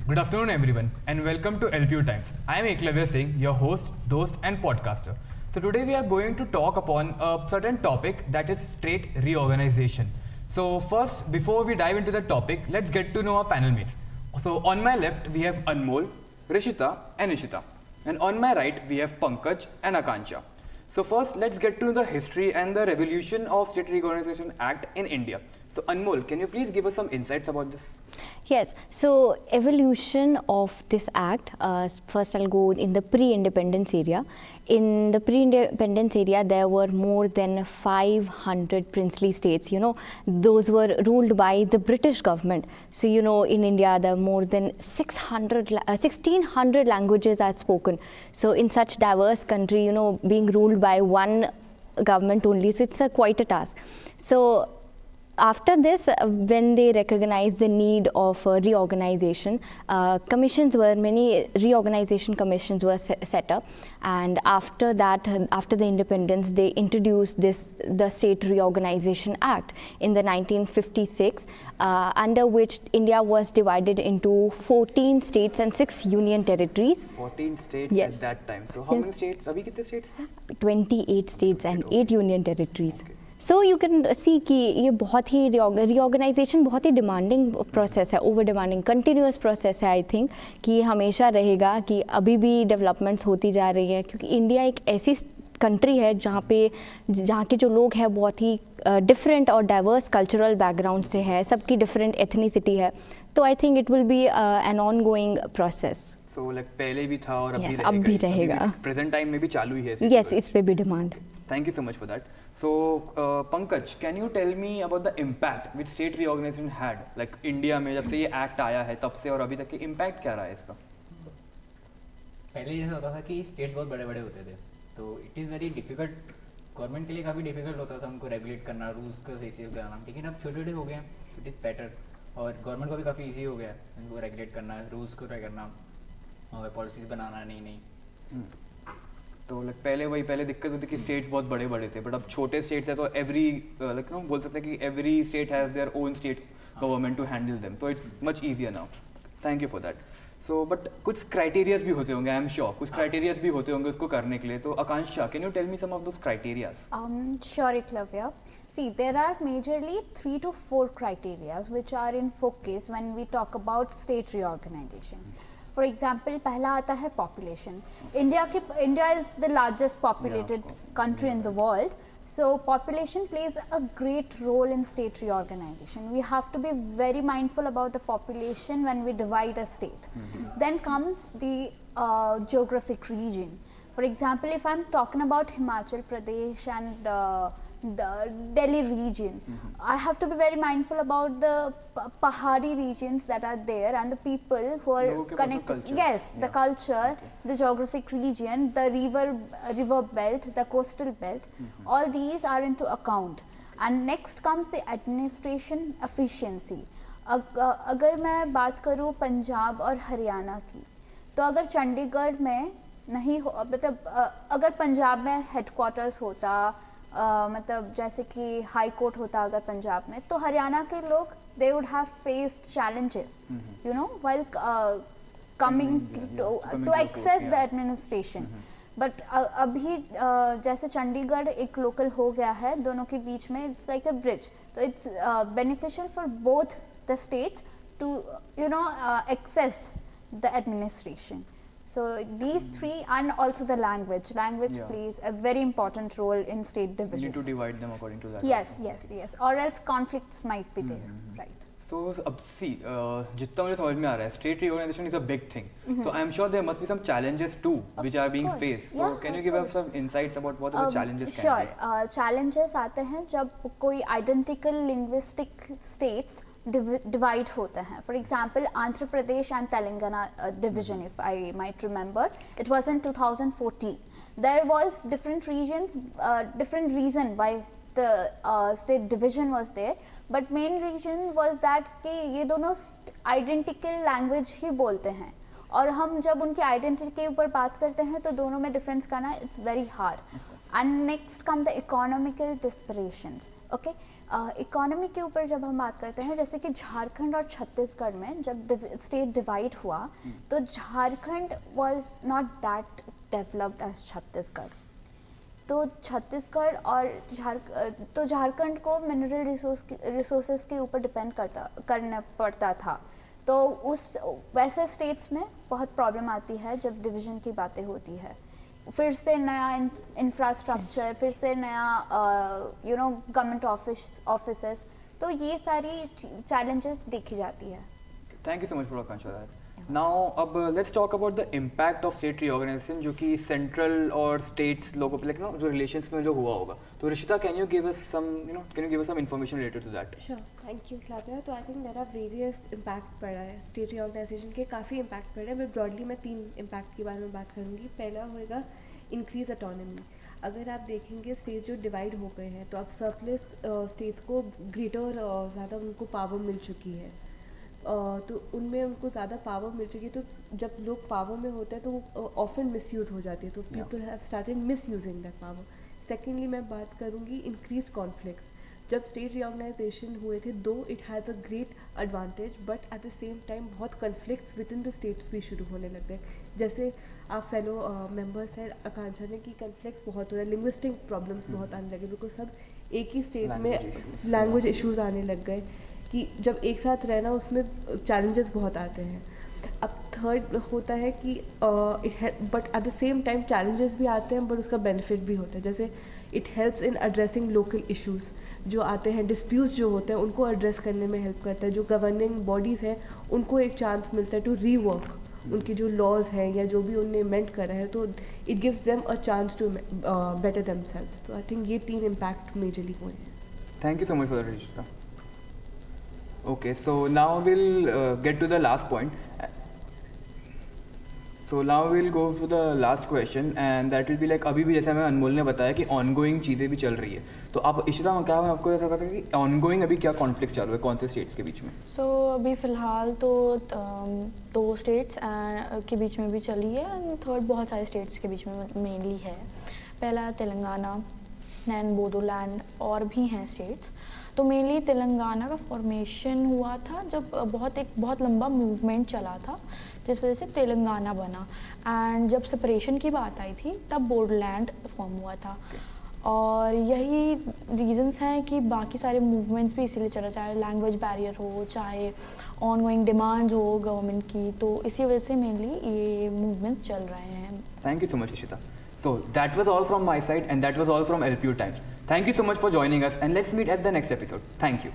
Good afternoon, everyone, and welcome to LPU Times. I am Eklavya Singh, your host, host, and podcaster. So today we are going to talk upon a certain topic that is state reorganization. So first, before we dive into the topic, let's get to know our panel mates. So on my left we have Anmol, Rishita, and Ishita, and on my right we have Pankaj and Akansha. So first, let's get to the history and the revolution of State Reorganization Act in India. So Anmol, can you please give us some insights about this? Yes, so evolution of this act, first I'll go in the pre-independence area. In the pre-independence area, there were more than 500 princely states, those were ruled by the British government. So, in India, there are more than 1600 languages are spoken. So in such diverse country, being ruled by one government only, so it's quite a task. So after this, when they recognized the need of reorganization, many reorganization commissions were set up, and after that, after the independence, they introduced the State Reorganization Act in the 1956, under which India was divided into 14 states and 6 union territories. 14 states Yes. at that time. So how many states? Abhi kitne states? 28 states and 8 union territories. Okay. So you can see कि ये बहुत ही reorganisation बहुत ही demanding process है, over demanding continuous process है. I think कि हमेशा रहेगा, कि अभी भी डेवलपमेंट्स होती जा रही है, क्योंकि इंडिया एक ऐसी कंट्री है जहाँ के जो लोग हैं बहुत ही डिफरेंट और डाइवर्स कल्चरल बैकग्राउंड से है, सबकी डिफरेंट एथनिसिटी है. तो I think it will be an ongoing process. So like पहले भी था और Yes, अब भी रहेगा. प्रेजेंट टाइम में भी चालू ही है. यस, इस पे भी demand. Thank you so much for that. So, Pankaj, can you tell me about the impact which state reorganization had? Like India में जब से ये एक्ट आया है तब से और अभी तक के इम्पैक्ट क्या रहा है इसका? पहले ये होता था कि स्टेट्स बहुत बड़े बड़े होते थे, तो it is very difficult, government के लिए काफ़ी डिफिकल्ट होता था उनको रेगुलेट करना, रूल्स को सही से कराना. लेकिन अब छोटे छोटे हो गए हैं, इट इज़ बेटर, और गवर्नमेंट को भी काफ़ी ईजी हो गया उनको रेगुलेट करना, रूल्स को ट्राई करना और पॉलिसीज़ बनाना. नहीं तो लाइक पहले दिक्कत होती कि स्टेट्स बहुत बड़े बड़े थे, बट अब छोटे स्टेट्स है तो एवरी बोल सकते हैं कि every state has their own state government to handle them, so it's much easier now. Thank you for that. So but कुछ क्राइटेरियाज भी होते होंगे, आई एम श्योर कुछ क्राइटेरियाज भी होते होंगे उसको करने के लिए. तो Akanksha, can you tell me some of those criterias? Sure, Eklavya. See, there are majorly 3 to 4 criteria which are in focus when we talk about state reorganization. For example, पहला आता है population. India is the largest populated country in the world. So population plays a great role in state reorganization. We have to be very mindful about the population when we divide a state. Then comes the geographic region. For example, if I'm talking about Himachal Pradesh and the Delhi region, I have to be very mindful about the Pahari regions that are there and the people who are connected. Culture. Yes, the culture, the geographic region, the river belt, the coastal belt, all these are into account. And next comes the administration efficiency. अगर मैं बात करूँ पंजाब और हरियाणा की, तो अगर चंडीगढ़ में नहीं हो, मतलब अगर पंजाब में हेडक्वार्टर्स होता, मतलब जैसे कि हाई कोर्ट होता अगर पंजाब में, तो हरियाणा के लोग they would have faced challenges while coming to access the administration. But अभी जैसे चंडीगढ़ एक लोकल हो गया है दोनों के बीच में, इट्स लाइक अ ब्रिज, तो it's beneficial for both the states to access the administration. So these 3, and also the language plays a very important role in state divisions. You need to divide them according to that. Yes, or else conflicts might be there, right? So अब see, जितना मुझे समझ में आ रहा है, state reorganization is a big thing. So I am sure there must be some challenges too, which are being course. faced. So Yeah, can you of give us course. some insights about what are the challenges can Sure. be? Challenges आते हैं जब कोई identical linguistic states divide होता है. For example, Andhra Pradesh and Telangana division, if I might remember, it was in 2014. There was different regions, different reason why the state division was there, but main reason was that कि ये दोनों identical language ही बोलते हैं, और हम जब उनकी identity के ऊपर बात करते हैं तो दोनों में डिफरेंस करना it's very hard. And next come the economical desperations. Okay, economy के ऊपर जब हम बात करते हैं, जैसे कि झारखंड और छत्तीसगढ़ में जब स्टेट डिवाइड हुआ तो Jharkhand was not that developed as Chhattisgarh. तो छत्तीसगढ़ और झारखंड को मिनरल रिसोर्सेज के ऊपर डिपेंड करना पड़ता था. तो उस वैसे स्टेट्स में बहुत प्रॉब्लम आती है जब डिवीज़न की बातें होती है. फिर से नया इंफ्रास्ट्रक्चर, फिर से नया गवर्नमेंट ऑफिसेस, तो ये सारी चैलेंजेस देखी जाती है. Thank you so much for answer that. Now अब let's talk about the impact of state reorganization जो कि सेंट्रल और स्टेट्स लोगों पे लाइक जो रिलेशंस में जो हुआ होगा. तो Rishita, can you give us some information related to that? Sure, thank you, Claudia. तो I think there are various impact पड़ा है स्टेट रीऑर्गेनाइजेशन के, काफ़ी इम्पैक्ट पड़े हैं. मैं ब्रॉडली मैं 3 इम्पैक्ट के बारे में बात करूँगी. पहला होएगा इंक्रीज ऑटोनॉमी. अगर आप देखेंगे स्टेट जो डिवाइड हो गए हैं तो अब सरप्लस स्टेट्स को ग्रेटर ज़्यादा उनको पावर मिल चुकी है. तो उनमें उनको ज़्यादा पावर मिल चुकी है. तो जब लोग पावर में होते हैं तो वो ऑफन मिसयूज़ हो जाती है. तो people have started misusing that power. Secondly मैं बात करूँगी इंक्रीज कॉन्फ्लिक्ट्स. जब स्टेट रीऑर्गेनाइजेशन हुए थे, though it has a great advantage, but at the same time बहुत conflicts within the states भी शुरू होने लग गए. जैसे आप फेलो मेंबर्स हैं आकांक्षा ने कि कन्फ्लिक्ट्स बहुत हो रहे हैं, लिंग्विस्टिक प्रॉब्लम्स बहुत आने लगे, बिकॉज सब एक ही स्टेट में लैंग्वेज इशूज़ आने लग गए कि जब एक साथ रहना उसमें चैलेंजेस बहुत आते हैं. अब थर्ड होता है कि but at the same time challenges भी आते हैं बट उसका बेनिफिट भी होता है. जैसे it helps in addressing local issues जो आते हैं, डिस्प्यूट्स जो होते हैं उनको एड्रेस करने में हेल्प करता है. जो गवर्निंग बॉडीज़ हैं उनको एक चांस मिलता है टू रीवर्क उनके जो लॉज हैं या जो भी उनने इमेंट करा है, तो it gives them a chance to better themselves. तो आई थिंक ये 3 इम्पैक्ट मेजरली हुए हैं. Thank you so much for that, Rishita. Okay, so now we'll get to the last point. So now we'll go for the last question and that will be like अभी भी जैसे हमें अनमोल ने बताया कि ongoing चीज़ें भी चल रही है. तो आप इशिता क्या मैं आपको ऐसा कहता हूँ कि ongoing अभी क्या कॉन्फ्लिक्ट चालू है कौन से स्टेट्स के बीच में? सो अभी फ़िलहाल तो 2 स्टेट्स के बीच में भी चली है एंड थर्ड बहुत सारे स्टेट्स के बीच में मेनली है. पहला तेलंगाना, दैन बोडोलैंड और भी हैं स्टेट्स. तो मेनली तेलंगाना का फॉर्मेशन हुआ था जब बहुत लंबा मूवमेंट चला था जिस वजह से तेलंगाना बना. एंड जब सेपरेशन की बात आई थी तब बोडोलैंड फॉर्म हुआ था. और यही रीजंस हैं कि बाकी सारे मूवमेंट्स भी इसीलिए चला, चाहे लैंग्वेज बैरियर हो, चाहे ऑनगोइंग डिमांड्स हो गवर्नमेंट की, तो इसी वजह से मेनली ये मूवमेंट्स चल रहे हैं. Thank you so much, Ishita. So that was all from my side and that was all from LPU Times. Thank you so much for joining us and let's meet at the next episode. Thank you.